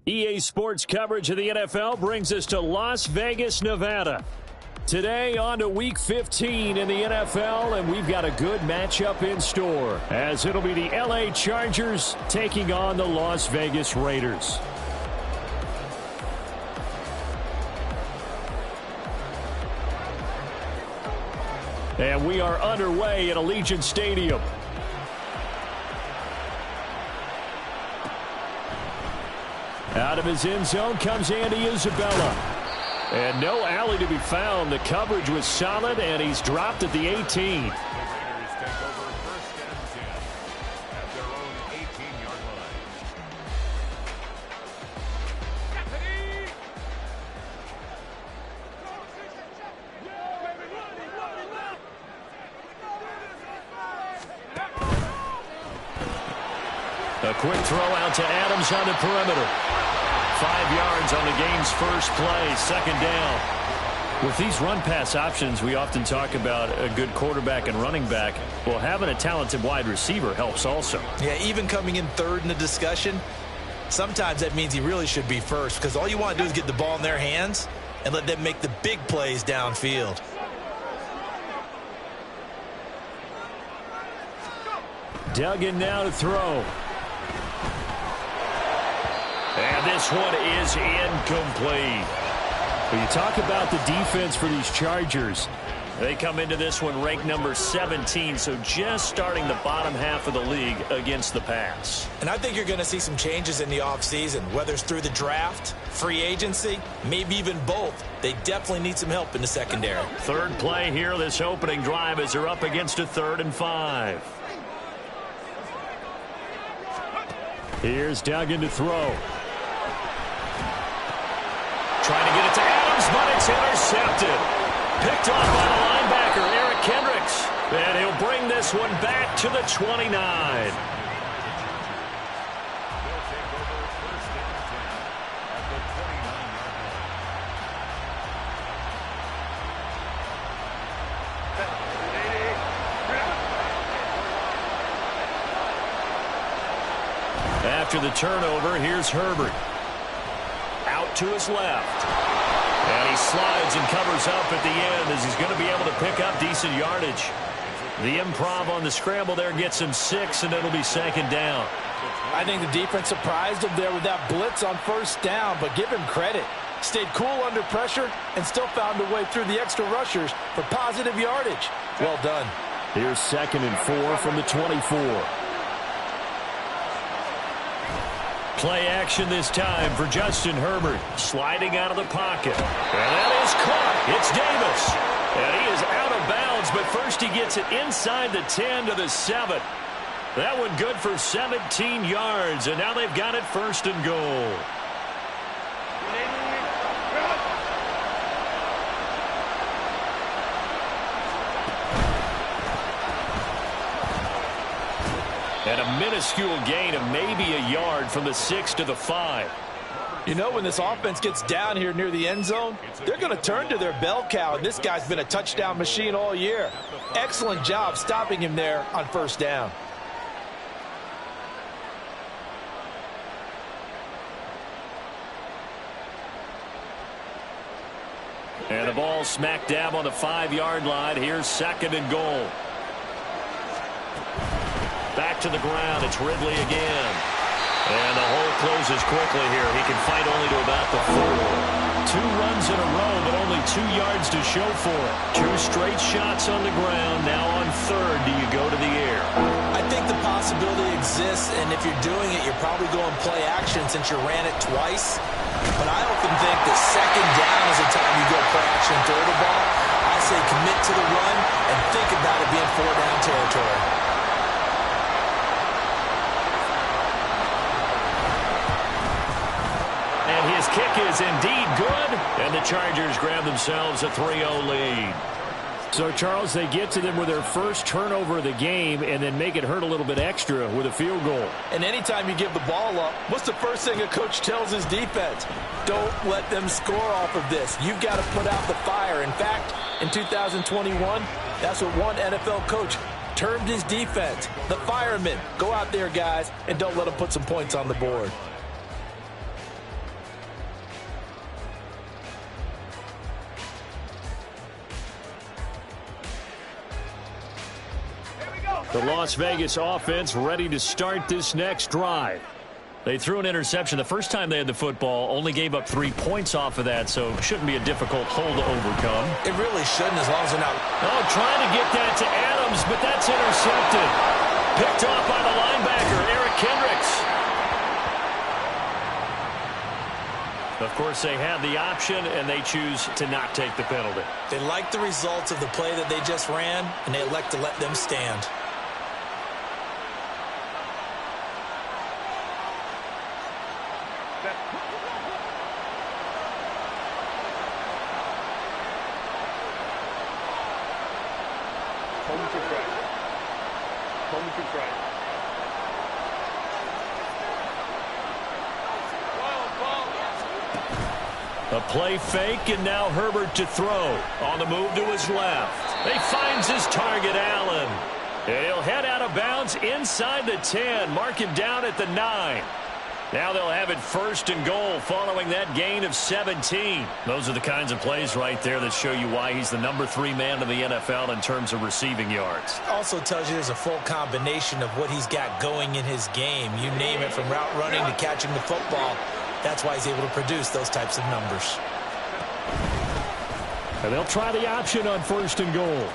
EA Sports coverage of the NFL brings us to Las Vegas, Nevada. Today on to Week 15 in the NFL, and we've got a good matchup in store, as it'll be the LA Chargers taking on the Las Vegas Raiders. And we are underway at Allegiant Stadium. Out of his end zone comes Andy Isabella. And no alley to be found. The coverage was solid, and he's dropped at the 18. A quick throw out to Adams on the perimeter. 5 yards on the game's first play, second down. With these run-pass options, we often talk about a good quarterback and running back. Well, having a talented wide receiver helps also. Yeah, even coming in third in the discussion, sometimes that means he really should be first, because all you want to do is get the ball in their hands and let them make the big plays downfield. Duggan now to throw. And this one is incomplete. When you talk about the defense for these Chargers, they come into this one ranked number 17, so just starting the bottom half of the league against the pass. And I think you're going to see some changes in the offseason, whether it's through the draft, free agency, maybe even both. They definitely need some help in the secondary. Third play here, this opening drive, as they're up against a 3rd and 5. Here's Duggan to throw. Trying to get it to Adams, but it's intercepted. Picked off by the linebacker, Eric Kendricks. And he'll bring this one back to the 29. After the turnover, here's Herbert. Out to his left. And he slides and covers up at the end as he's going to be able to pick up decent yardage. The improv on the scramble there gets him 6, and it'll be 2nd down. I think the defense surprised him there with that blitz on 1st down, but give him credit. Stayed cool under pressure and still found a way through the extra rushers for positive yardage. Well done. Here's 2nd and 4 from the 24. Play action this time for Justin Herbert. Sliding out of the pocket. And that is caught. It's Davis. And he is out of bounds, but first he gets it inside the 10 to the 7. That one good for 17 yards, and now they've got it 1st and goal. And a minuscule gain of maybe a yard from the 6 to the 5. You know, when this offense gets down here near the end zone, they're going to turn to their bell cow, and this guy's been a touchdown machine all year. Excellent job stopping him there on 1st down. And the ball smack dab on the 5-yard line. Here's 2nd and goal. Back to the ground. It's Ridley again. And the hole closes quickly here. He can fight only to about the 4. 2 runs in a row, but only 2 yards to show for it. 2 straight shots on the ground. Now on 3rd, do you go to the air? I think the possibility exists, and if you're doing it, you're probably going play action since you ran it twice. But I often think that 2nd down is the time you go play action and throw the ball. I say commit to the run and think about it being 4-down territory. His kick is indeed good, and the Chargers grab themselves a 3-0 lead. So, Charles, they get to them with their first turnover of the game and then make it hurt a little bit extra with a field goal. And anytime you give the ball up, what's the first thing a coach tells his defense? Don't let them score off of this. You've got to put out the fire. In fact, in 2021, that's what one NFL coach termed his defense, the firemen. Go out there, guys, and don't let them put some points on the board. The Las Vegas offense ready to start this next drive. They threw an interception the first time they had the football, only gave up 3 points off of that, so it shouldn't be a difficult hole to overcome. It really shouldn't, as long as they're not. Oh, trying to get that to Adams, but that's intercepted. Picked off by the linebacker, Eric Kendricks. Of course, they have the option, and they choose to not take the penalty. They like the results of the play that they just ran, and they elect to let them stand. A play fake, and now Herbert to throw. On the move to his left. He finds his target, Allen. And he'll head out of bounds inside the 10. Mark him down at the 9. Now they'll have it 1st and goal following that gain of 17. Those are the kinds of plays right there that show you why he's the number 3 man in the NFL in terms of receiving yards. Also tells you there's a full combination of what he's got going in his game. You name it, from route running to catching the football. That's why he's able to produce those types of numbers. And they'll try the option on 1st and goal.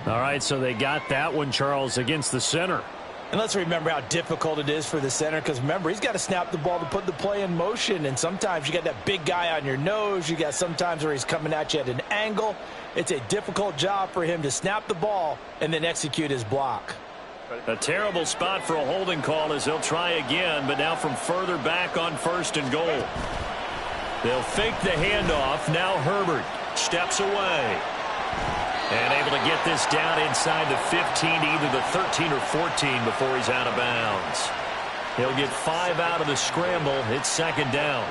All right, so they got that one, Charles, against the center. And let's remember how difficult it is for the center, because remember, he's got to snap the ball to put the play in motion, and sometimes you got that big guy on your nose. You got sometimes where he's coming at you at an angle. It's a difficult job for him to snap the ball and then execute his block. A terrible spot for a holding call as they'll try again, but now from further back on 1st and goal. They'll fake the handoff. Now Herbert steps away. And able to get this down inside the 15, either the 13 or 14 before he's out of bounds. He'll get 5 out of the scramble. It's 2nd down.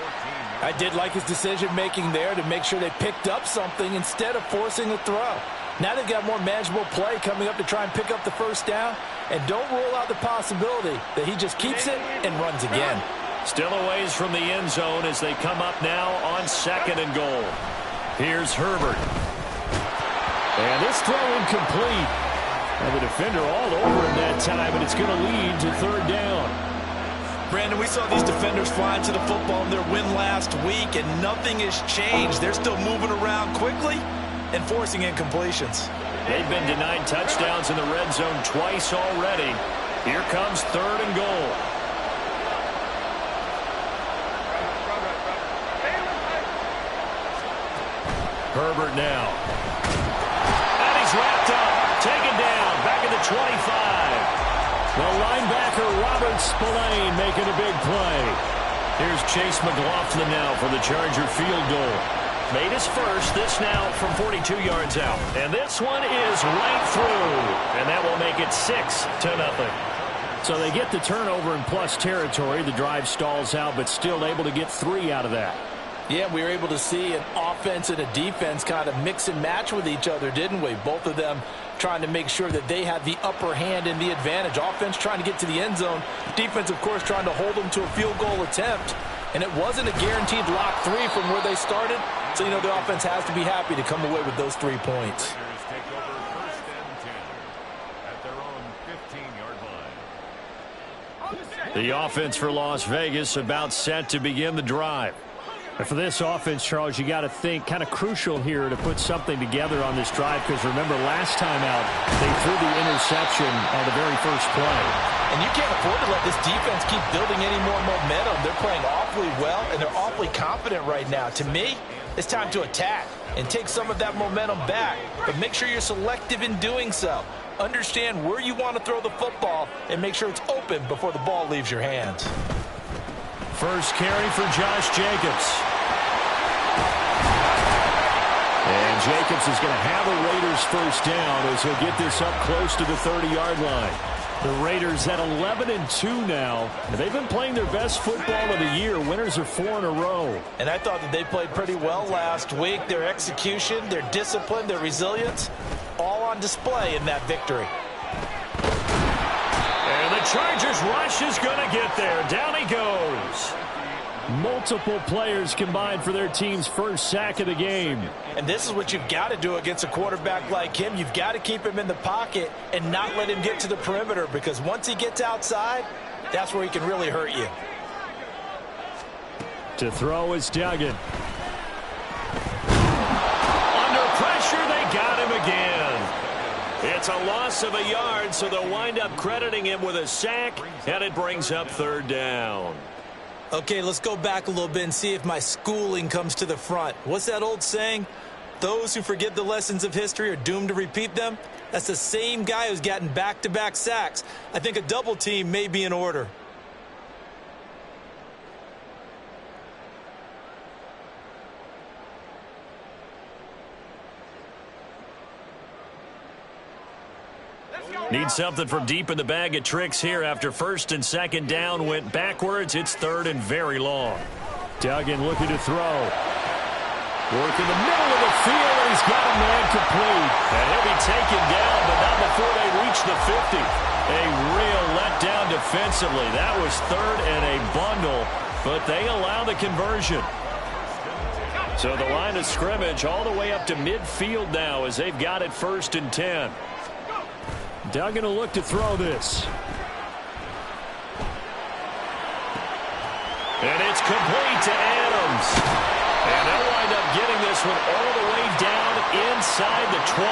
I did like his decision-making there to make sure they picked up something instead of forcing a throw. Now they've got more manageable play coming up to try and pick up the 1st down. And don't rule out the possibility that he just keeps it and runs again. Still a ways from the end zone as they come up now on 2nd and goal. Here's Herbert. And this throw incomplete. And the defender all over him that time, and it's going to lead to 3rd down. Brandon, we saw these defenders flying to the football in their win last week, and nothing has changed. They're still moving around quickly and forcing incompletions. They've been denied touchdowns in the red zone twice already. Here comes 3rd and goal. Herbert now. And he's wrapped up. Taken down. Back at the 25. The linebacker, Robert Spillane, making a big play. Here's Chase McLaughlin now for the Charger field goal. Made his first. This now from 42 yards out. And this one is right through. And that will make it 6-0. So they get the turnover in plus territory. The drive stalls out, but still able to get 3 out of that. Yeah, we were able to see an offense and a defense kind of mix and match with each other, didn't we? Both of them trying to make sure that they had the upper hand and the advantage. Offense trying to get to the end zone. Defense, of course, trying to hold them to a field goal attempt. And it wasn't a guaranteed lock 3 from where they started. So, you know, the offense has to be happy to come away with those 3 points. Take over 1st and 10 at their own 15-yard line. The offense for Las Vegas about set to begin the drive. And for this offense, Charles, you got to think kind of crucial here to put something together on this drive, because remember last time out they threw the interception on the very first play. And you can't afford to let this defense keep building any more momentum. They're playing awfully well, and they're awfully confident right now. To me, it's time to attack and take some of that momentum back, but make sure you're selective in doing so. Understand where you want to throw the football and make sure it's open before the ball leaves your hands. First carry for Josh Jacobs. And Jacobs is going to have a Raiders 1st down as he'll get this up close to the 30-yard line. The Raiders at 11-2 now. And they've been playing their best football of the year. Winners are 4 in a row. And I thought that they played pretty well last week. Their execution, their discipline, their resilience, all on display in that victory. And the Chargers rush is going to get there. Down he goes. Multiple players combined for their team's first sack of the game. And this is what you've got to do against a quarterback like him. You've got to keep him in the pocket and not let him get to the perimeter, because once he gets outside, that's where he can really hurt you. To throw is Duggan. Under pressure, they got him again. It's a loss of a yard, so they'll wind up crediting him with a sack, and it brings up third down. Okay, let's go back a little bit and see if my schooling comes to the front. What's that old saying? Those who forget the lessons of history are doomed to repeat them. That's the same guy who's gotten back-to-back sacks. I think a double team may be in order. Need something from deep in the bag of tricks here after first and second down went backwards. It's third and very long. Duggan looking to throw. Work in the middle of the field, and he's got a man complete. And he'll be taken down, but not before they reach the 50. A real letdown defensively. That was third and a bundle, but they allow the conversion. So the line of scrimmage all the way up to midfield now as they've got it first and 10. Duggan will look to throw this. And it's complete to Adams. And they'll wind up getting this one all the way down inside the 20.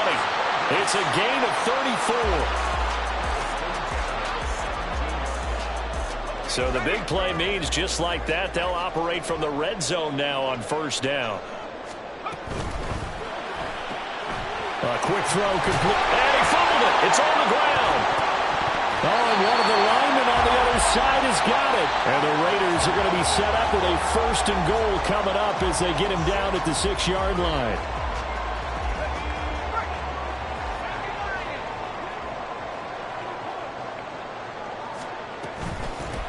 It's a gain of 34. So the big play means just like that, they'll operate from the red zone now on first down. A quick throw complete. And he fumbled it. It's on the ground. Oh, and one of the linemen on the other side has got it. And the Raiders are going to be set up with a first and goal coming up as they get him down at the 6-yard line.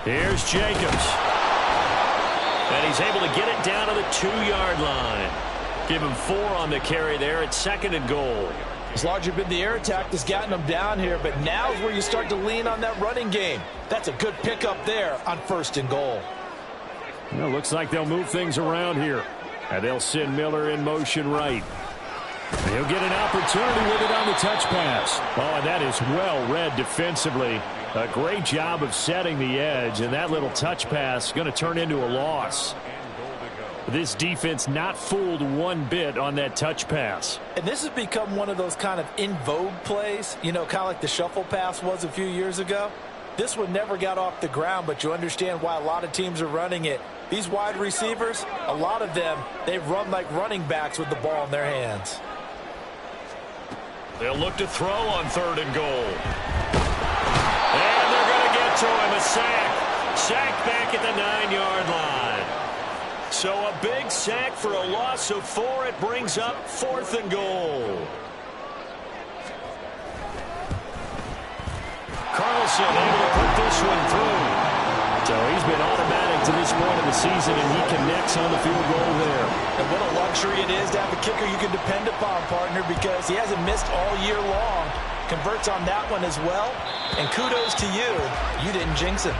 Here's Jacobs. And he's able to get it down to the 2-yard line. Give him 4 on the carry there at second and goal. It's largely been the air attack that's gotten them down here, but now is where you start to lean on that running game. That's a good pickup there on first and goal. Well, looks like they'll move things around here. And they'll send Miller in motion right. He'll get an opportunity with it on the touch pass. Oh, and that is well read defensively. A great job of setting the edge, and that little touch pass is going to turn into a loss. This defense not fooled one bit on that touch pass. And this has become one of those kind of in vogue plays, you know, kind of like the shuffle pass was a few years ago. This one never got off the ground, but you understand why a lot of teams are running it. These wide receivers, a lot of them, they run like running backs with the ball in their hands. They'll look to throw on third and goal. And they're going to get to him. A sack. Sack back at the 9-yard line. So a big sack for a loss of 4. It brings up fourth and goal. Carlson able to put this one through. So he's been automatic to this point of the season, and he connects on the field goal there. And what a luxury it is to have a kicker you can depend upon, partner, because he hasn't missed all year long. Converts on that one as well. And kudos to you. You didn't jinx him.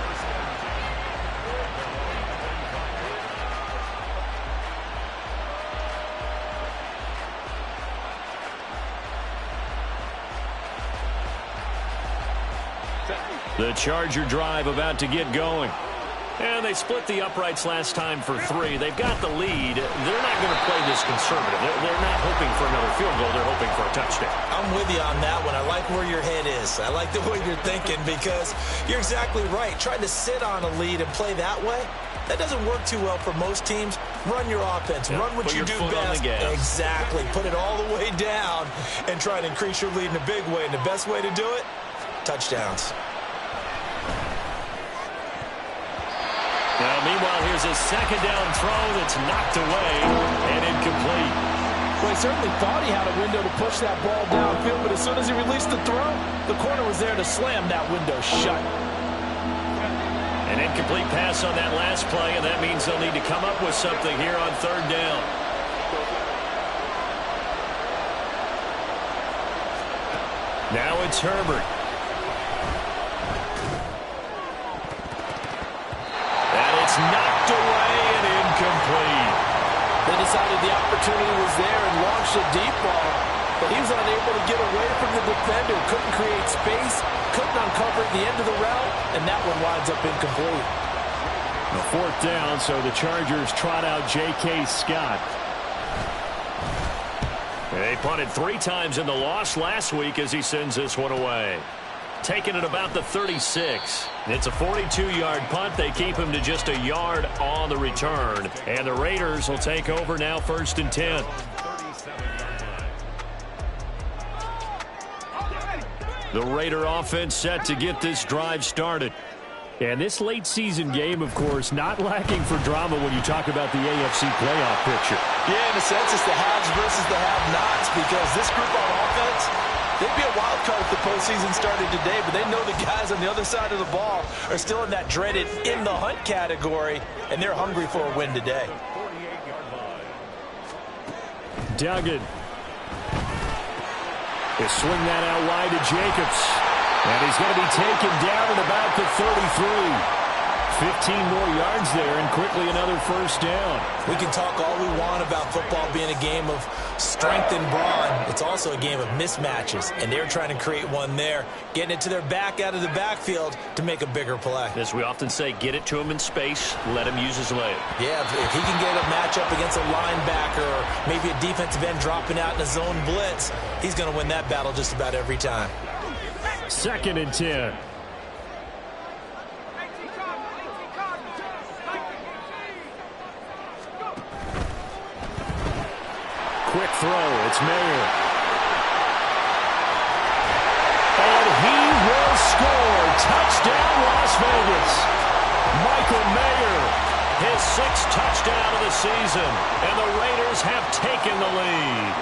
The Charger drive about to get going. And they split the uprights last time for 3. They've got the lead. They're not going to play this conservative. They're not hoping for another field goal. They're hoping for a touchdown. I'm with you on that one. I like where your head is. I like the way you're thinking, because you're exactly right. Trying to sit on a lead and play that way, that doesn't work too well for most teams. Run your offense. Run what you do best. Exactly. Put it all the way down and try to increase your lead in a big way. And the best way to do it, touchdowns. Now, meanwhile, here's a second down throw that's knocked away and incomplete. Well, he certainly thought he had a window to push that ball downfield, but as soon as he released the throw, the corner was there to slam that window shut. An incomplete pass on that last play, and that means they'll need to come up with something here on third down. Now it's Herbert. Knocked away, opportunity was there and launched a deep ball, but he was unable to get away from the defender. Couldn't create space, couldn't uncover at the end of the route, and that one winds up incomplete. A fourth down, so the Chargers trot out J.K. Scott. They punted 3 times in the loss last week as he sends this one away. Taking it about the 36. It's a 42-yard punt. They keep him to just a yard on the return. And the Raiders will take over now, 1st and 10. The Raider offense set to get this drive started. And this late season game, of course, not lacking for drama when you talk about the AFC playoff picture. Yeah, in a sense, it's the haves versus the have-nots, because this group on offense, they'd be a wild card if the postseason started today, but they know the guys on the other side of the ball are still in that dreaded in-the-hunt category, and they're hungry for a win today. Duggan. They swing that out wide to Jacobs. And he's going to be taken down at about the 33. 15 more yards there, and quickly another first down. We can talk all we want about football being a game of strength and brawn. It's also a game of mismatches, and they're trying to create one there, getting it to their back out of the backfield to make a bigger play. As we often say, get it to him in space, let him use his leg. Yeah, if he can get a matchup against a linebacker or maybe a defensive end dropping out in a zone blitz, he's going to win that battle just about every time. 2nd and 10. Quick throw. It's Mayer. And he will score. Touchdown, Las Vegas. Michael Mayer, his 6th touchdown of the season. And the Raiders have taken the lead.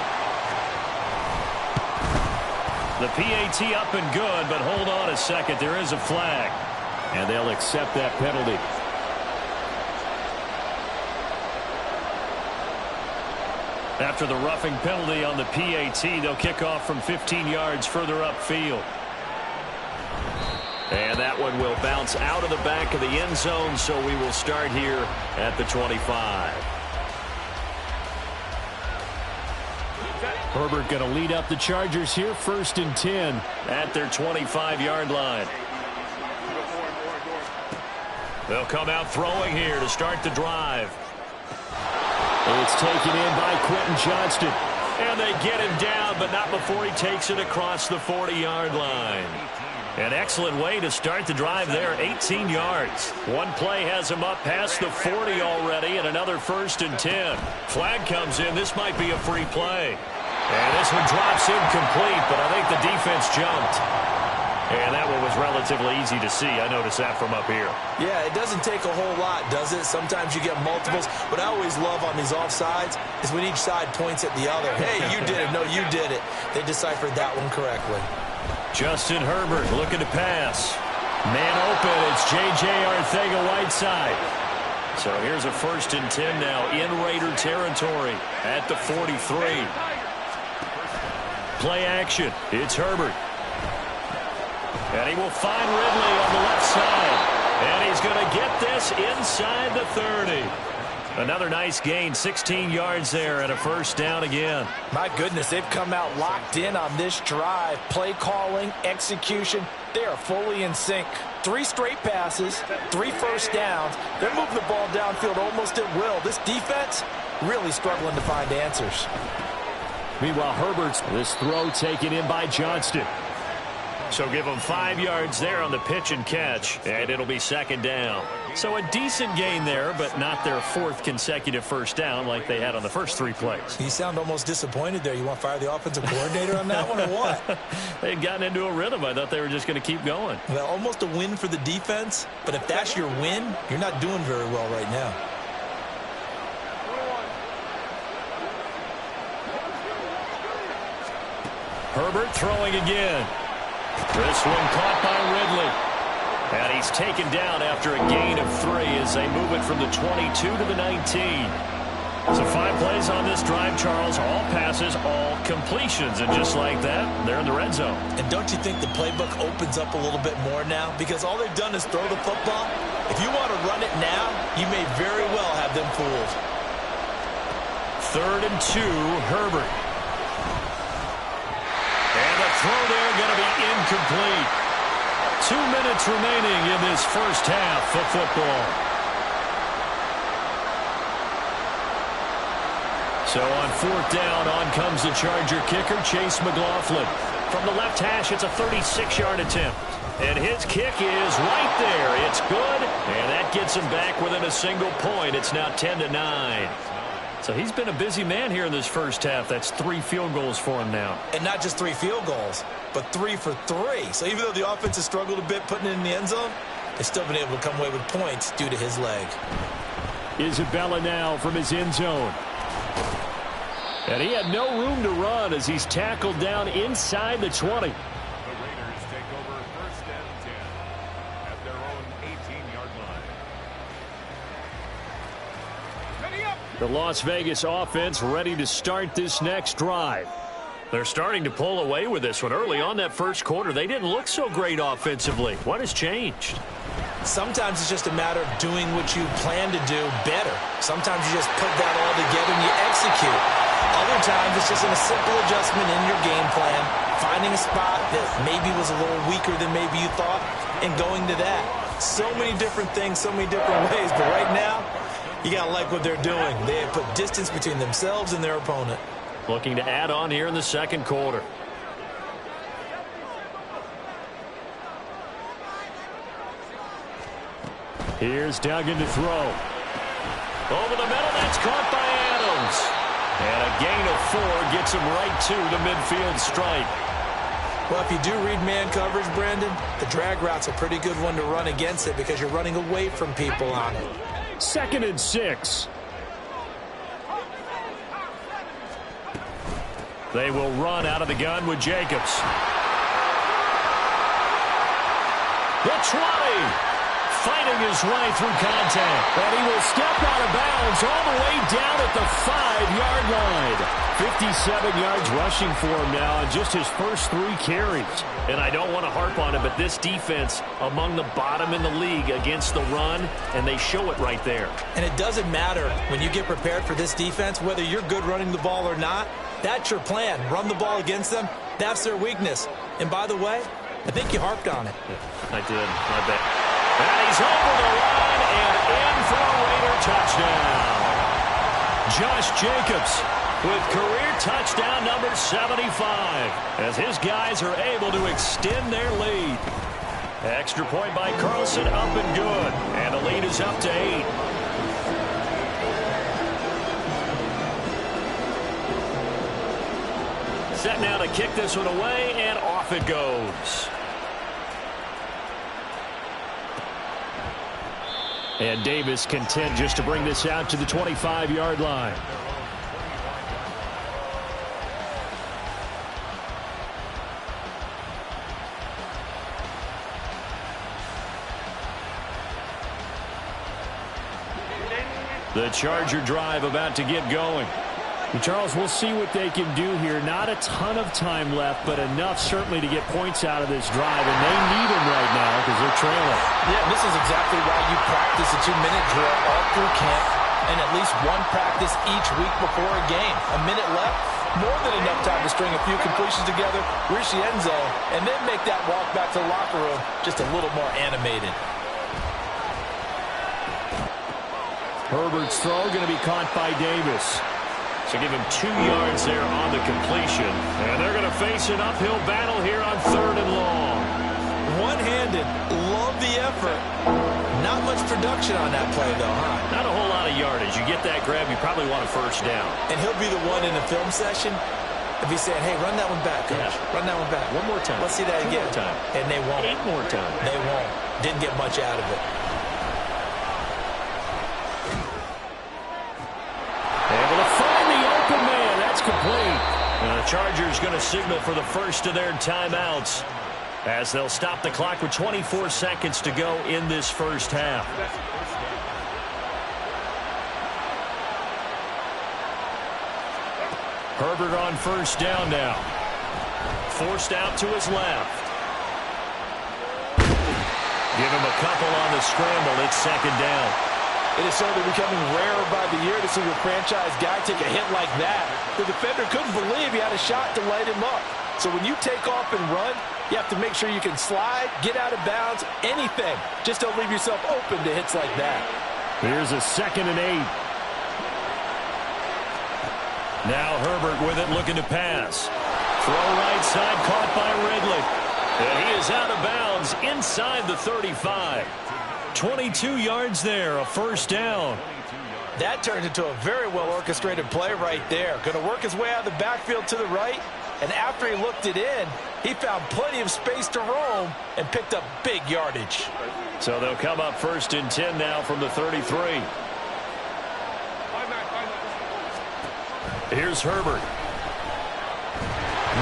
The PAT up and good, but hold on a second. There is a flag. And they'll accept that penalty. After the roughing penalty on the PAT, they'll kick off from 15 yards further upfield. And that one will bounce out of the back of the end zone, so we will start here at the 25. Herbert going to lead up the Chargers here, 1st and 10 at their 25-yard line. They'll come out throwing here to start the drive. It's taken in by Quentin Johnston. And they get him down, but not before he takes it across the 40-yard line. An excellent way to start the drive there, 18 yards. One play has him up past the 40 already, and another 1st and 10. Flag comes in. This might be a free play. And this one drops incomplete, but I think the defense jumped. And that one was relatively easy to see. I noticed that from up here. Yeah, it doesn't take a whole lot, does it? Sometimes you get multiples. What I always love on these offsides is when each side points at the other. Hey, you did it. No, you did it. They deciphered that one correctly. Justin Herbert looking to pass. Man open. It's J.J. Arcega-Whiteside. So here's a 1st and 10 now in Raider territory at the 43. Play action. It's Herbert. And he will find Ridley on the left side. And he's going to get this inside the 30. Another nice gain, 16 yards there, and a first down again. My goodness, they've come out locked in on this drive. Play calling, execution, they are fully in sync. 3 straight passes, 3 first downs. They're moving the ball downfield almost at will. This defense really struggling to find answers. Meanwhile, Herbert's this throw taken in by Johnston. So give them 5 yards there on the pitch and catch, and it'll be 2nd down. So a decent gain there, but not their 4th consecutive first down like they had on the first 3 plays. You sound almost disappointed there. You want to fire the offensive coordinator on that one or what? They had gotten into a rhythm. I thought they were just going to keep going. Well, almost a win for the defense, but if that's your win, you're not doing very well right now. Herbert throwing again. This one caught by Ridley. And he's taken down after a gain of 3 as they move it from the 22 to the 19. So 5 plays on this drive, Charles. All passes, all completions. And just like that, they're in the red zone. And don't you think the playbook opens up a little bit more now? Because all they've done is throw the football. If you want to run it now, you may very well have them fooled. 3rd and 2, Herbert. And the throw there going to be incomplete. 2 minutes remaining in this first half of football. So on 4th down, on comes the Charger kicker, Chase McLaughlin. From the left hash, it's a 36-yard attempt. And his kick is right there. It's good, and that gets him back within a single point. It's now 10-9. So he's been a busy man here in this first half. That's 3 field goals for him now. And not just 3 field goals, but 3 for 3. So even though the offense has struggled a bit putting it in the end zone, they've still been able to come away with points due to his leg. Isabella now from his end zone. And he had no room to run as he's tackled down inside the 20. The Raiders take over 1st and 10 at their own 18-yard line. The Las Vegas offense ready to start this next drive. They're starting to pull away with this one. Early on that first quarter, they didn't look so great offensively. What has changed? Sometimes it's just a matter of doing what you plan to do better. Sometimes you just put that all together and you execute. Other times it's just a simple adjustment in your game plan, finding a spot that maybe was a little weaker than maybe you thought, and going to that. So many different things, so many different ways, but right now, you got to like what they're doing. They have put distance between themselves and their opponent. Looking to add on here in the second quarter. Here's Duggan to throw. Over the middle, that's caught by Adams. And a gain of 4 gets him right to the midfield stripe. Well, if you do read man coverage, Brandon, the drag route's a pretty good one to run against it because you're running away from people on it. 2nd and 6. They will run out of the gun with Jacobs. The 20. Fighting his way through contact. And he will step out of bounds all the way down at the 5-yard line. 57 yards rushing for him now in just his first 3 carries. And I don't want to harp on it, but this defense among the bottom in the league against the run, and they show it right there. And it doesn't matter when you get prepared for this defense, whether you're good running the ball or not. That's your plan. Run the ball against them. That's their weakness. And by the way, I think you harped on it. Yeah, I did. I bet. And he's over the line and in for a Raider touchdown. Josh Jacobs with career touchdown number 75 as his guys are able to extend their lead. Extra point by Carlson, up and good. And the lead is up to 8. Set now to kick this one away, and off it goes. And Davis content just to bring this out to the 25-yard line. The Charger drive about to get going. And Charles, we'll see what they can do here. Not a ton of time left, but enough certainly to get points out of this drive, and they need them right now because they're trailing. Yeah, this is exactly why you practice a 2-minute drill all through camp and at least one practice each week before a game. A minute left, more than enough time to string a few completions together, reach the end zone, and then make that walk back to the locker room just a little more animated. Herbert's throw going to be caught by Davis. So give him 2 yards there on the completion. And they're going to face an uphill battle here on 3rd and long. One-handed. Love the effort. Not much production on that play, though, huh? Not a whole lot of yardage. You get that grab, you probably want a first down. And he'll be the one in the film session if he's saying, hey, run that one back, coach. Yeah. Run that one back. One more time. Let's see that again. 2 more time. And they won't. 8 more times. They won't. Didn't get much out of it. Able to find the open man. That's complete. And the Chargers going to signal for the first of their timeouts as they'll stop the clock with 24 seconds to go in this first half. Herbert on first down now. Forced out to his left. Give him a couple on the scramble. It's 2nd down. It is certainly becoming rarer by the year to see a franchise guy take a hit like that. The defender couldn't believe he had a shot to light him up. So when you take off and run, you have to make sure you can slide, get out of bounds, anything. Just don't leave yourself open to hits like that. Here's a 2nd and 8. Now Herbert with it, looking to pass. Throw right side, caught by Ridley. And he is out of bounds inside the 35. 22 yards there, a 1st down. That turned into a very well-orchestrated play right there. Going to work his way out of the backfield to the right. And after he looked it in, he found plenty of space to roam and picked up big yardage. So they'll come up 1st and 10 now from the 33. Here's Herbert.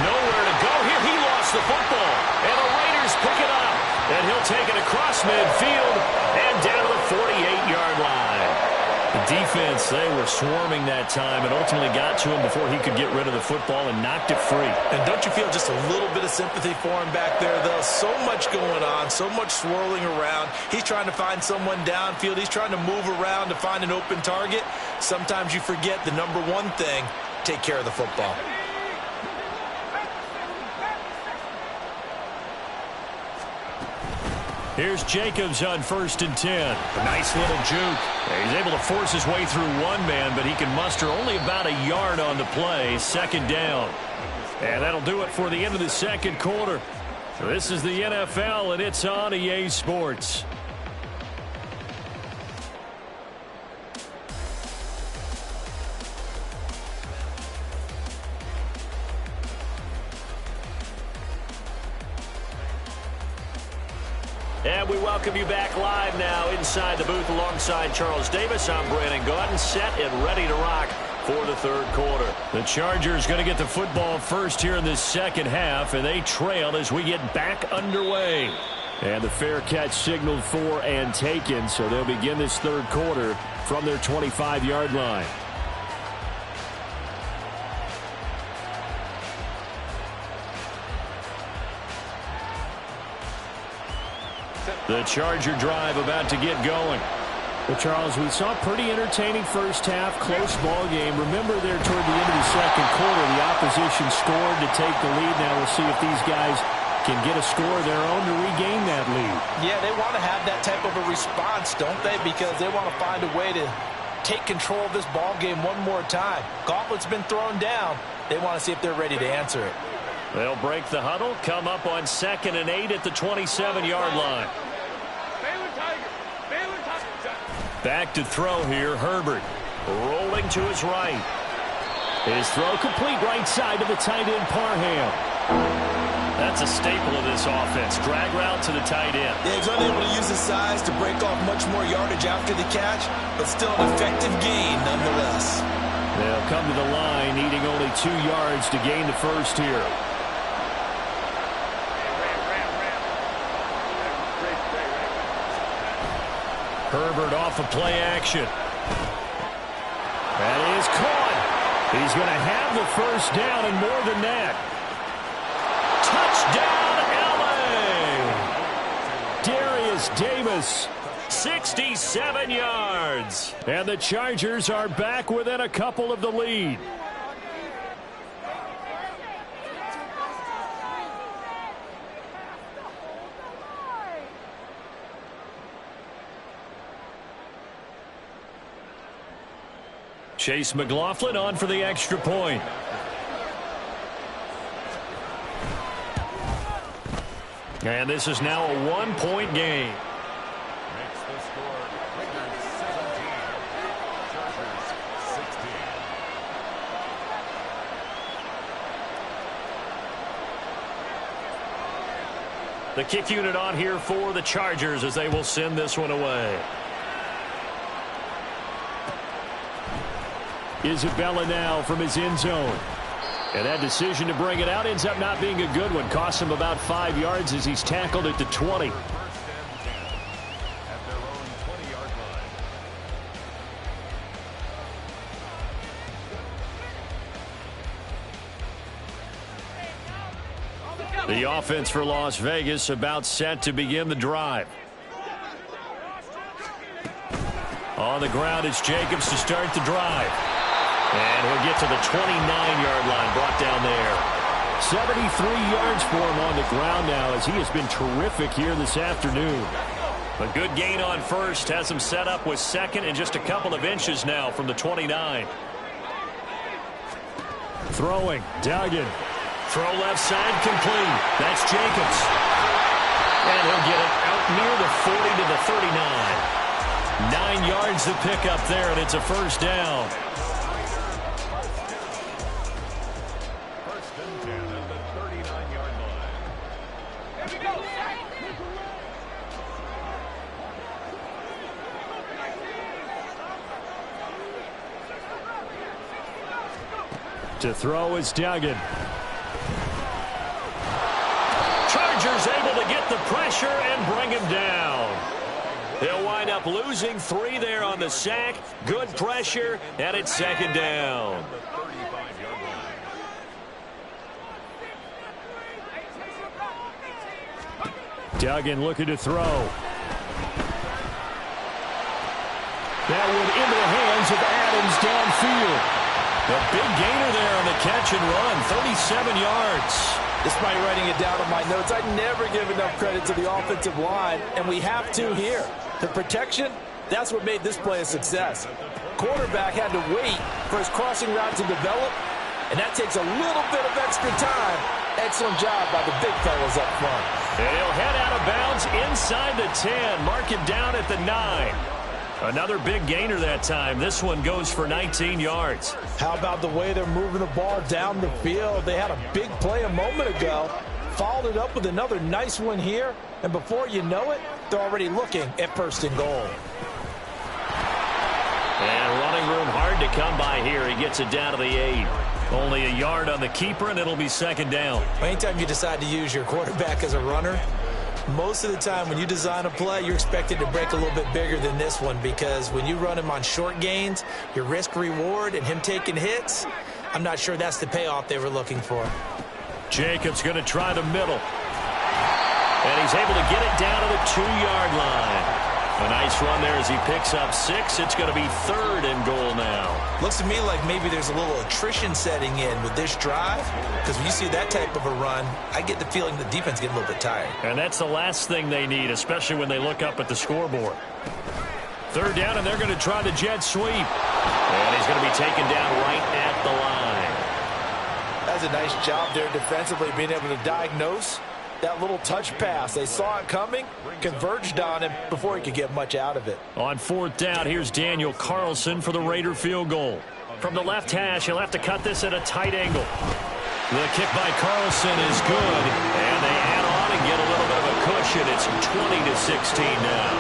Nowhere to go here. He lost the football. And the Raiders pick it up. And he'll take it across midfield and down to the 48-yard line. The defense, they were swarming that time and ultimately got to him before he could get rid of the football and knocked it free. And don't you feel just a little bit of sympathy for him back there, though? So much going on, so much swirling around. He's trying to find someone downfield. He's trying to move around to find an open target. Sometimes you forget the number one thing, take care of the football. Here's Jacobs on 1st and 10. A nice little juke. He's able to force his way through one man, but he can muster only about a yard on the play. 2nd down. And that'll do it for the end of the 2nd quarter. This is the NFL, and it's on EA Sports. And we welcome you back live now inside the booth alongside Charles Davis. I'm Brandon Gaudin, set and ready to rock for the 3rd quarter. The Chargers going to get the football first here in this 2nd half, and they trail as we get back underway. And the fair catch signaled for and taken, so they'll begin this 3rd quarter from their 25-yard line. The Charger drive about to get going. Well, Charles, we saw a pretty entertaining 1st half, close ball game. Remember there toward the end of the 2nd quarter, the opposition scored to take the lead. Now we'll see if these guys can get a score of their own to regain that lead. Yeah, they want to have that type of a response, don't they? Because they want to find a way to take control of this ball game one more time. Gauntlet's been thrown down. They want to see if they're ready to answer it. They'll break the huddle, come up on 2nd and 8 at the 27-yard line. Back to throw here, Herbert. Rolling to his right. His throw complete right side to the tight end, Parham. That's a staple of this offense. Drag route to the tight end. Yeah, he's unable to use his size to break off much more yardage after the catch, but still an effective gain nonetheless. They'll come to the line, needing only 2 yards to gain the first here. Herbert off of play action. That is caught. He's going to have the 1st down and more than that. Touchdown, LA! Darius Davis, 67 yards. And the Chargers are back within a couple of the lead. Chase McLaughlin on for the extra point. And this is now a 1-point game. Makes the score Raiders 17, Chargers 16. The kick unit on here for the Chargers as they will send this one away. Isabella now from his end zone. And that decision to bring it out ends up not being a good one. Costs him about 5 yards as he's tackled at the 20. 1st and 10 at their own 20-yard line. The offense for Las Vegas about set to begin the drive. On the ground, it's Jacobs to start the drive. And he'll get to the 29-yard line, brought down there. 73 yards for him on the ground now, as he has been terrific here this afternoon. A good gain on first, has him set up with second and just a couple of inches now from the 29. Throwing, Duggan. Throw left side, complete. That's Jacobs. And he'll get it out near the 40 to the 39. 9 yards to pick up there, and it's a first down. First and 10 at the 39-yard line. Here we go. To throw is Duggan. Chargers able to get the pressure and bring him down. They'll wind up losing 3 there on the sack. Good pressure, and it's second down. The 35-yard line. Duggan looking to throw. That one into the hands of Adams downfield. The big gainer there on the catch and run, 37 yards. Despite writing it down on my notes, I never give enough credit to the offensive line, and we have to here. The protection, that's what made this play a success. Quarterback had to wait for his crossing route to develop, and that takes a little bit of extra time. Excellent job by the big fellas up front. And he'll head out of bounds inside the 10. Mark him down at the 9. Another big gainer that time. This one goes for 19 yards. How about the way they're moving the ball down the field? They had a big play a moment ago, followed it up with another nice one here, and before you know it, they're already looking at first and goal. And running room hard to come by here. He gets it down to the 8. Only a yard on the keeper, and it'll be second down. Anytime you decide to use your quarterback as a runner, most of the time when you design a play, you're expected to break a little bit bigger than this one, because when you run him on short gains, your risk-reward and him taking hits, I'm not sure that's the payoff they were looking for. Jacobs going to try the middle. And he's able to get it down to the 2-yard line. A nice run there as he picks up 6. It's going to be 3rd and goal now. Looks to me like maybe there's a little attrition setting in with this drive, because when you see that type of a run, I get the feeling the defense getting a little bit tired. And that's the last thing they need, especially when they look up at the scoreboard. 3rd down, and they're going to try the jet sweep. And he's going to be taken down right at the line. That's a nice job there defensively, being able to diagnose that little touch pass. They saw it coming, converged on him before he could get much out of it. On 4th down, here's Daniel Carlson for the Raider field goal. From the left hash, he'll have to cut this at a tight angle. The kick by Carlson is good, and they add on and get a little bit of a cushion. It's 20-16 now.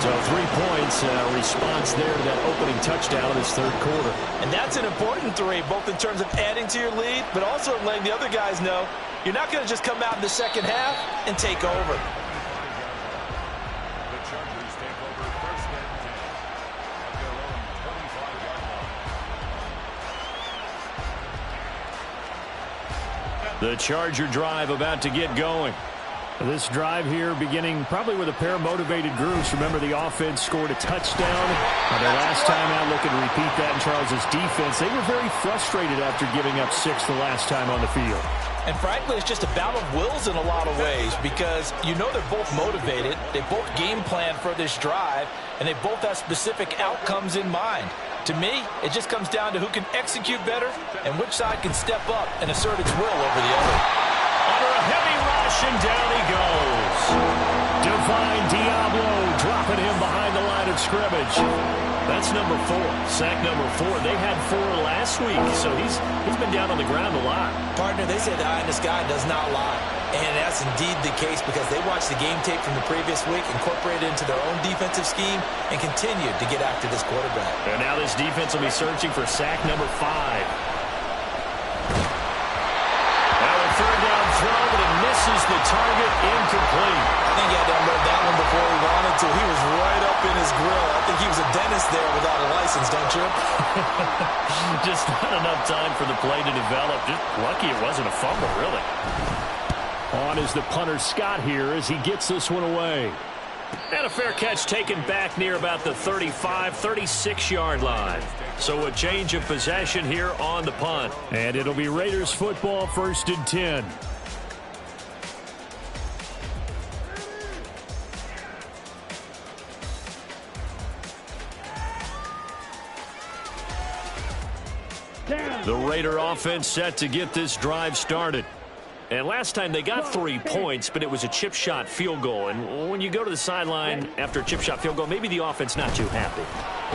So 3 points, response there to that opening touchdown this 3rd quarter. And that's an important 3, both in terms of adding to your lead, but also letting the other guys know you're not going to just come out in the second half and take over. The Chargers take over first and 10 at their own 25-yard line. The Charger drive about to get going. This drive here beginning probably with a pair of motivated groups. Remember, the offense scored a touchdown. Their last time out, looking to repeat that in Charles' defense. They were very frustrated after giving up 6 the last time on the field. And frankly, it's just a battle of wills in a lot of ways, because you know they're both motivated. They both game plan for this drive, and they both have specific outcomes in mind. To me, it just comes down to who can execute better and which side can step up and assert its will over the other. Under a heavy rush, and down he goes. Divine Diablo dropping him behind the line of scrimmage. That's number 4. Sack number 4. They had 4 last week, so he's been down on the ground a lot. Partner, they say the eye in the sky does not lie. And that's indeed the case, because they watched the game tape from the previous week, incorporated it into their own defensive scheme, and continued to get after this quarterback. And now this defense will be searching for sack number 5. Misses the target, incomplete. I think he had to unload that one before he wanted to. He was right up in his grill. I think he was a dentist there without a license, don't you? Just not enough time for the play to develop. Just lucky it wasn't a fumble, really. On is the punter Scott here as he gets this one away. And a fair catch taken back near about the 35, 36-yard line. So a change of possession here on the punt. And it'll be Raiders football, 1st and 10. The Raider offense set to get this drive started. And last time they got 3 points, but it was a chip shot field goal. And when you go to the sideline after a chip shot field goal, maybe the offense not too happy.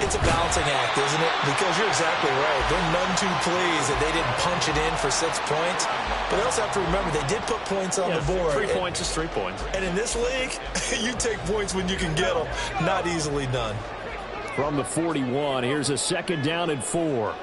It's a balancing act, isn't it? Because you're exactly right. They're none too pleased that they didn't punch it in for 6 points. But they also have to remember they did put points on the board. 3 points is 3 points. And in this league, you take points when you can get them. Not easily done. From the 41, here's a 2nd down and 4.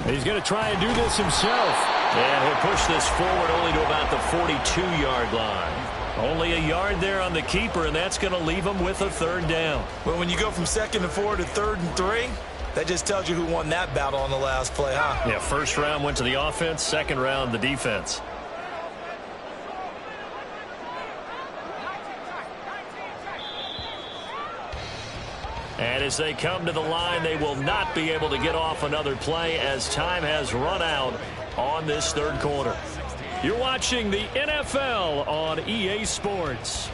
He's going to try and do this himself. And he'll push this forward only to about the 42-yard line. Only a yard there on the keeper, and that's going to leave him with a 3rd down. Well, when you go from 2nd and 4 to 3rd and 3, that just tells you who won that battle on the last play, huh? Yeah, 1st round went to the offense, 2nd round the defense. And as they come to the line, they will not be able to get off another play as time has run out on this 3rd quarter. You're watching the NFL on EA Sports.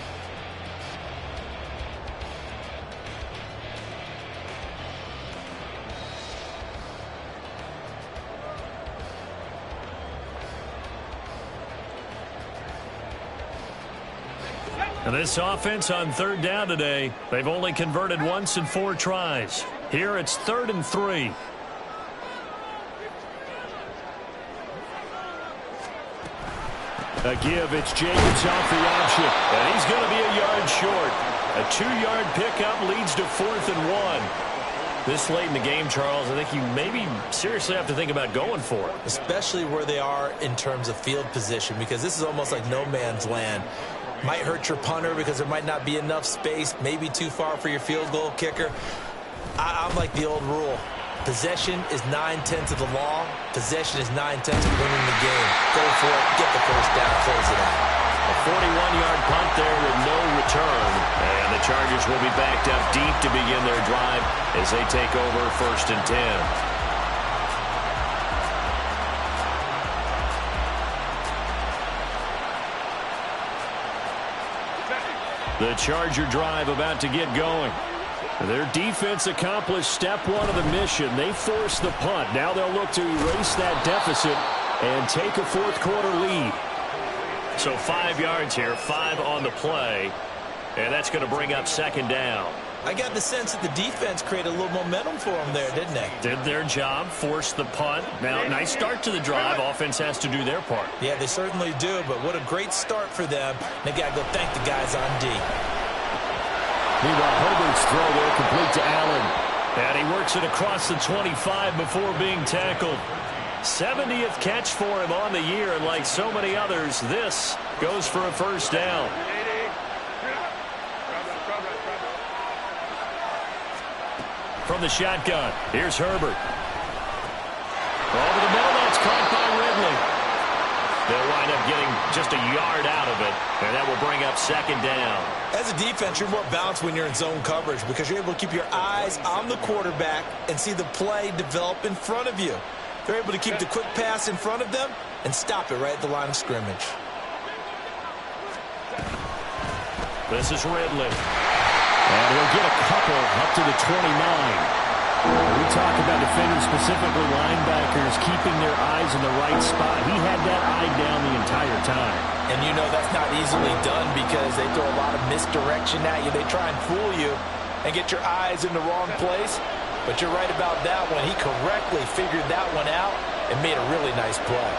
And this offense on 3rd down today, they've only converted once in 4 tries. Here it's 3rd and 3. A give, it's Jacobs off the option. And he's going to be a yard short. A 2-yard pickup leads to 4th and 1. This late in the game, Charles, I think you maybe seriously have to think about going for it. Especially where they are in terms of field position, because this is almost like no man's land. Might hurt your punter because there might not be enough space, maybe too far for your field goal kicker. I'm like the old rule. Possession is 9/10 of the law. Possession is 9/10 of winning the game. Go for it, get the 1st down, close it out. A 41-yard punt there with no return. And the Chargers will be backed up deep to begin their drive as they take over 1st and 10. The Charger drive about to get going. Their defense accomplished step 1 of the mission. They forced the punt. Now they'll look to erase that deficit and take a 4th quarter lead. So 5 yards here, 5 on the play. And that's going to bring up 2nd down. I got the sense that the defense created a little momentum for them there, didn't they? Did their job, forced the punt. Now, nice start to the drive. Offense has to do their part. Yeah, they certainly do, but what a great start for them. They got to go thank the guys on D. Meanwhile, Herbert's throw there complete to Allen. And he works it across the 25 before being tackled. 70th catch for him on the year, and like so many others, this goes for a 1st down. From the shotgun, here's Herbert. Over the middle, that's caught by Ridley. They'll wind up getting just a yard out of it, and that will bring up 2nd down. As a defense, you're more balanced when you're in zone coverage because you're able to keep your eyes on the quarterback and see the play develop in front of you. They're able to keep the quick pass in front of them and stop it right at the line of scrimmage. This is Ridley. And he'll get a couple up to the 29. We talk about defenders, specifically linebackers, keeping their eyes in the right spot. He had that eye down the entire time. And you know that's not easily done because they throw a lot of misdirection at you. They try and fool you and get your eyes in the wrong place. But you're right about that one. He correctly figured that one out and made a really nice play.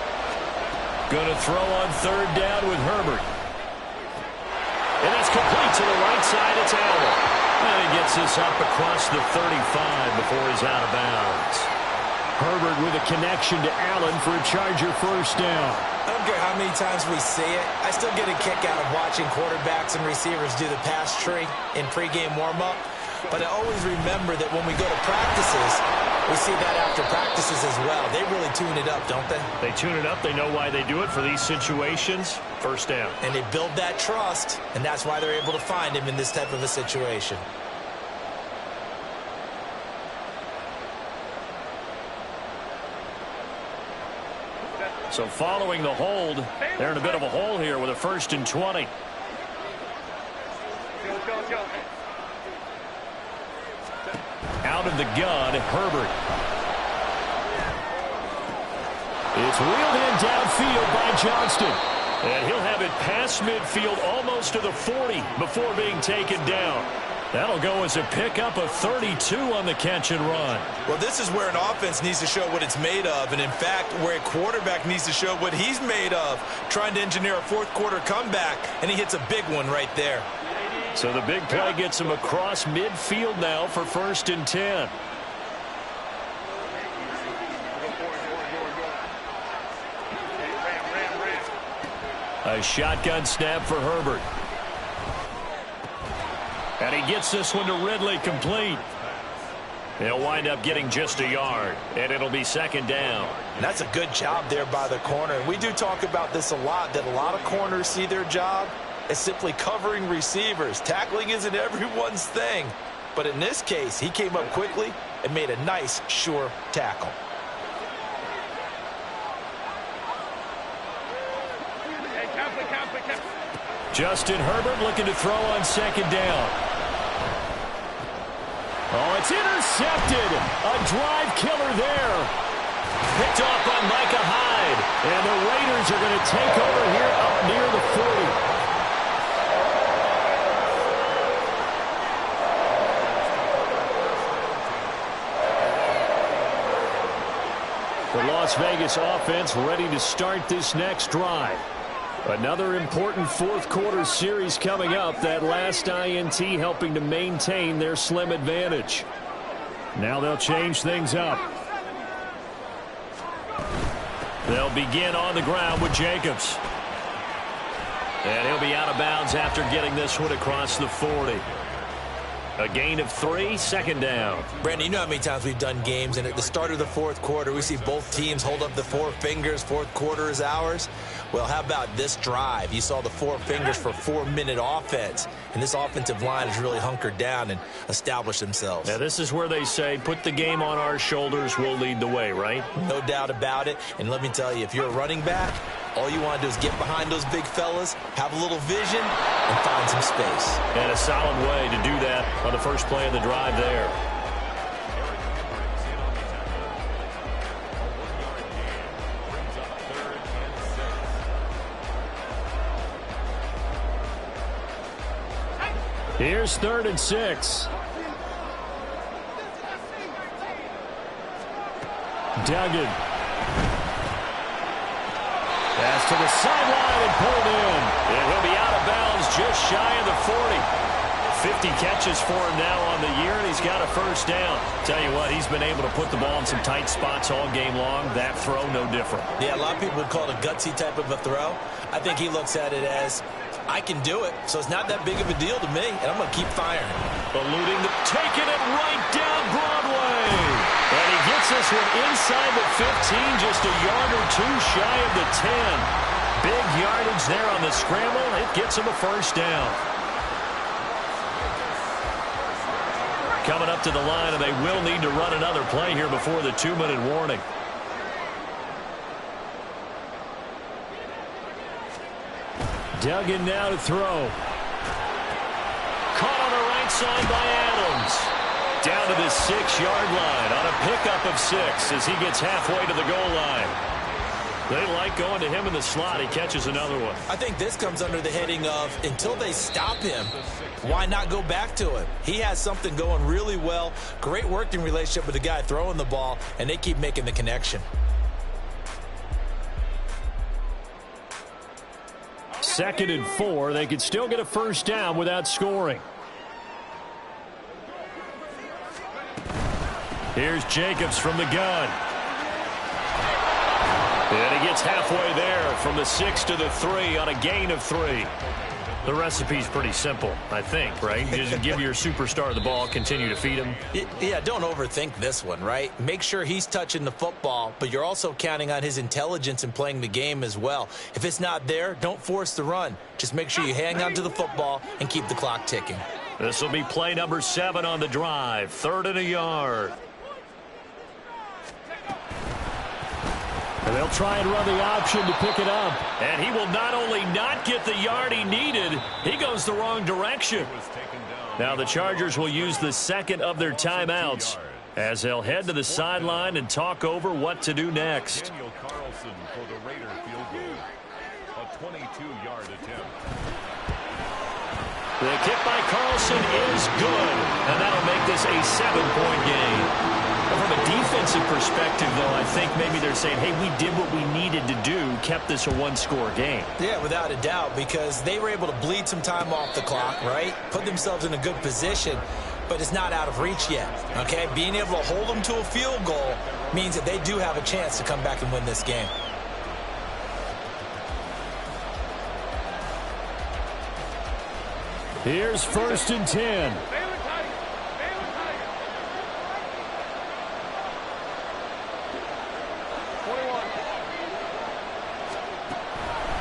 Going to throw on 3rd down with Herbert. And that's complete to the right side. It's Allen. And he gets this up across the 35 before he's out of bounds. Herbert with a connection to Allen for a Charger 1st down. I don't care how many times we see it. I still get a kick out of watching quarterbacks and receivers do the pass tree in pregame warm-up. But I always remember that when we go to practices, we see that after practices as well. They really tune it up, don't they? They tune it up. They know why they do it for these situations. First down. And they build that trust, and that's why they're able to find him in this type of a situation. So following the hold, they're in a bit of a hole here with a 1st and 20. Out of the gun, Herbert. It's wheeled in downfield by Johnston. And he'll have it past midfield almost to the 40 before being taken down. That'll go as a pickup of 32 on the catch and run. Well, this is where an offense needs to show what it's made of. And, in fact, where a quarterback needs to show what he's made of, trying to engineer a fourth-quarter comeback, and he hits a big one right there. So the big play gets him across midfield now for 1st and 10. A shotgun snap for Herbert. And he gets this one to Ridley complete. He'll wind up getting just a yard, and it'll be 2nd down. And that's a good job there by the corner. And we do talk about this a lot, that a lot of corners see their job as simply covering receivers. Tackling isn't everyone's thing. But in this case, he came up quickly and made a nice, sure tackle. Justin Herbert looking to throw on 2nd down. Oh, it's intercepted. A drive killer there. Picked off by Micah Hyde. And the Raiders are going to take over here up near the 40. The Las Vegas offense ready to start this next drive. Another important 4th-quarter series coming up. That last INT helping to maintain their slim advantage. Now they'll change things up. They'll begin on the ground with Jacobs. And he'll be out of bounds after getting this one across the 40. A gain of 3, 2nd down. Brandon, you know how many times we've done games, and at the start of the 4th quarter, we see both teams hold up the 4 fingers, 4th quarter is ours. Well, how about this drive? You saw the 4 fingers for 4-minute offense, and this offensive line has really hunkered down and established themselves. Now, this is where they say, put the game on our shoulders, we'll lead the way, right? No doubt about it, and let me tell you, if you're a running back, all you want to do is get behind those big fellas, have a little vision, and find some space. And a solid way to do that on the first play of the drive there. Here's 3rd and 6. Duggan. Pass to the sideline and pulled in. And he'll be out of bounds just shy of the 40. 50 catches for him now on the year, and he's got a 1st down. Tell you what, he's been able to put the ball in some tight spots all game long. That throw, no different. Yeah, a lot of people would call it a gutsy type of a throw. I think he looks at it as, I can do it, so it's not that big of a deal to me, and I'm going to keep firing. Eluding taking it right down Broadway. And he gets this one inside the 15, just a yard or 2 shy of the 10. Big yardage there on the scramble. It gets him a 1st down. Coming up to the line, and they will need to run another play here before the 2-minute warning. Duggan now to throw. Caught on the right side by Adams. Down to the 6-yard line on a pickup of 6 as he gets halfway to the goal line. They like going to him in the slot. He catches another one. I think this comes under the heading of, until they stop him, why not go back to him? He has something going really well. Great working relationship with the guy throwing the ball, and they keep making the connection. 2nd and 4. They could still get a 1st down without scoring. Here's Jacobs from the gun. And he gets halfway there from the 6 to the 3 on a gain of 3. The recipe's pretty simple, I think, right? You just give your superstar the ball, continue to feed him. Yeah, don't overthink this one, right? Make sure he's touching the football, but you're also counting on his intelligence in playing the game as well. If it's not there, don't force the run. Just make sure you hang on to the football and keep the clock ticking. This will be play number 7 on the drive. 3rd and a yard. And they'll try and run the option to pick it up. And he will not only not get the yard he needed, he goes the wrong direction. Now the Chargers will use the second of their timeouts as they'll head to the sideline and talk over what to do next. Daniel Carlson for the Raider field goal. A 22-yard attempt. The kick by Carlson is good, and that'll make this a 7-point game. From a defensive perspective, though, I think maybe they're saying, hey, we did what we needed to do, kept this a one-score game. Yeah, without a doubt, because they were able to bleed some time off the clock, right? Put themselves in a good position, but it's not out of reach yet, okay? Being able to hold them to a field goal means that they do have a chance to come back and win this game. Here's 1st and 10.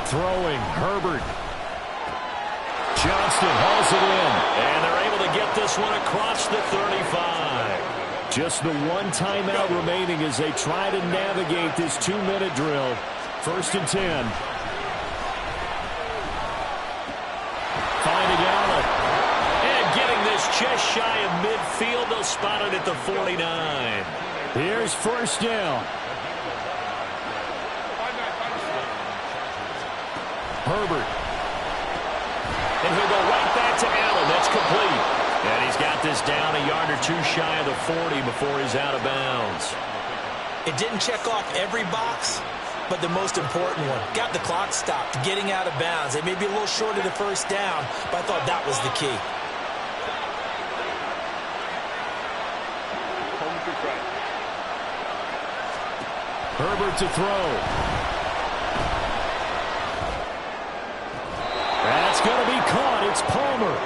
Throwing, Herbert. Johnston hauls it in. And they're able to get this one across the 35. Just the one timeout remaining as they try to navigate this 2-minute drill. 1st and 10. Finding Allen. And getting this just shy of midfield. They'll spot it at the 49. Here's 1st down. Herbert. And he'll go right back to Allen. That's complete. And he's got this down a yard or 2 shy of the 40 before he's out of bounds. It didn't check off every box, but the most important one. Got the clock stopped, getting out of bounds. It may be a little short of the 1st down, but I thought that was the key. Herbert to throw. That's going to be caught. It's Palmer.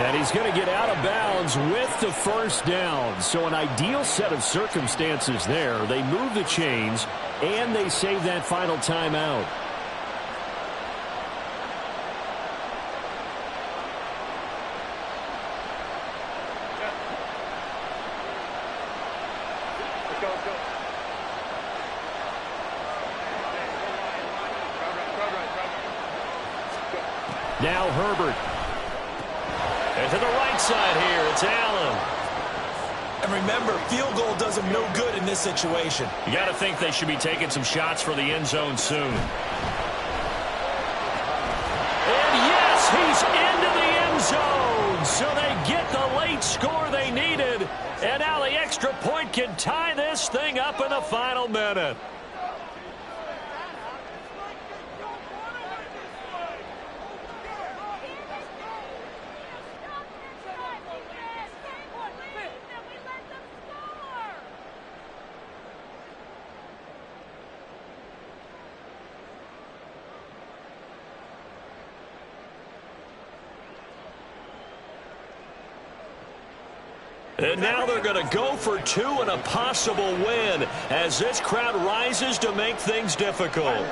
And he's going to get out of bounds with the 1st down. So an ideal set of circumstances there. They move the chains, and they save that final timeout. Now Herbert. And to the right side here, it's Allen. And remember, field goal does them no good in this situation. You got to think they should be taking some shots for the end zone soon. And yes, he's into the end zone. So they get the late score they needed. And now the extra point can tie this thing up in the final minute. And now they're going to go for 2 and a possible win as this crowd rises to make things difficult.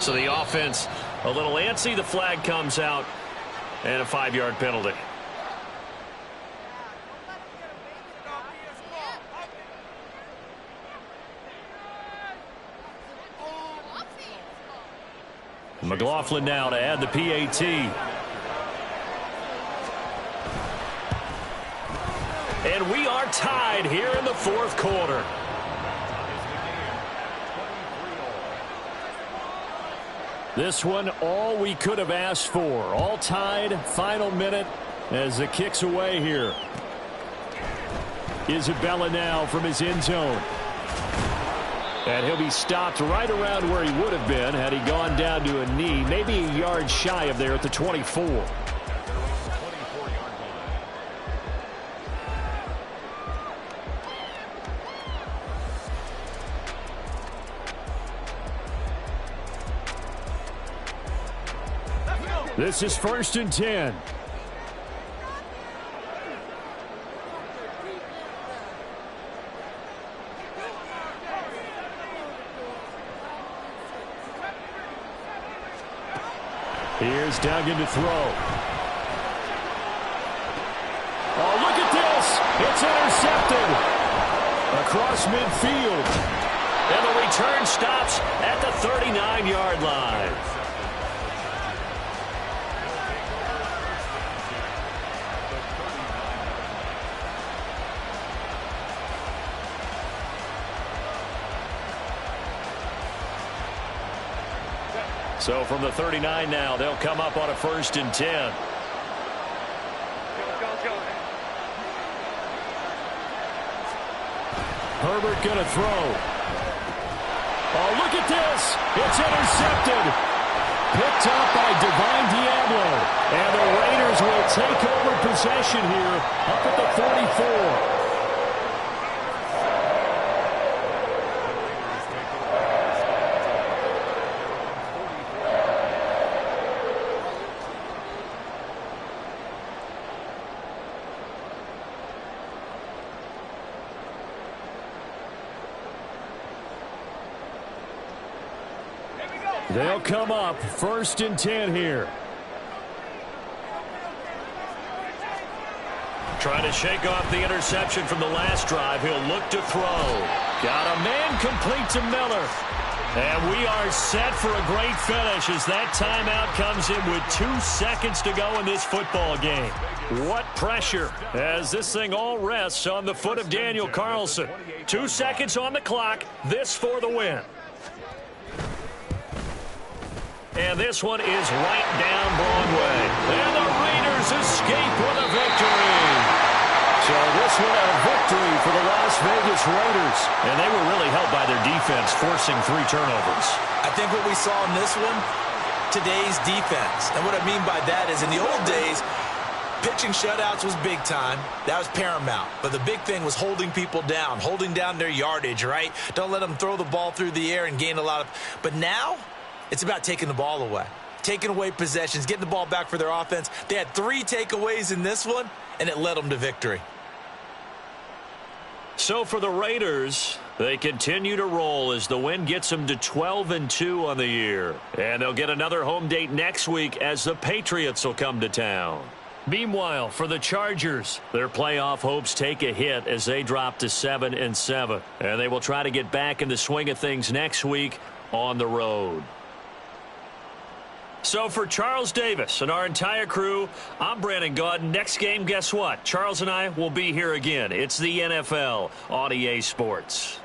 So the offense a little antsy. The flag comes out and a 5-yard penalty. McLaughlin now to add the PAT. And we are tied here in the 4th quarter. This one, all we could have asked for. All tied, final minute as the kick's away here. Isabella now from his end zone. And he'll be stopped right around where he would have been had he gone down to a knee, maybe a yard shy of there at the 24. This is 1st and 10. Here's Duggan to throw. Oh, look at this. It's intercepted across midfield. And the return stops at the 39-yard line. So from the 39 now, they'll come up on a 1st and 10. Herbert going to throw. Oh, look at this. It's intercepted. Picked up by Divine Diablo. And the Raiders will take over possession here up at the 44. They'll come up 1st and 10 here. Trying to shake off the interception from the last drive. He'll look to throw. Got a man complete to Miller. And we are set for a great finish as that timeout comes in with 2 seconds to go in this football game. What pressure as this thing all rests on the foot of Daniel Carlson. 2 seconds on the clock. This for the win. And this one is right down Broadway. And the Raiders escape with a victory. So this one a victory for the Las Vegas Raiders. And they were really helped by their defense, forcing 3 turnovers. I think what we saw in this one, today's defense. And what I mean by that is in the old days, pitching shutouts was big time. That was paramount. But the big thing was holding people down, holding down their yardage, right? Don't let them throw the ball through the air and gain a lot of... But now... it's about taking the ball away, taking away possessions, getting the ball back for their offense. They had 3 takeaways in this one, and it led them to victory. So for the Raiders, they continue to roll as the win gets them to 12-2 on the year. And they'll get another home date next week as the Patriots will come to town. Meanwhile, for the Chargers, their playoff hopes take a hit as they drop to 7-7. And they will try to get back in the swing of things next week on the road. So for Charles Davis and our entire crew, I'm Brandon Gaudin. Next game, guess what? Charles and I will be here again. It's the NFL on EA Sports.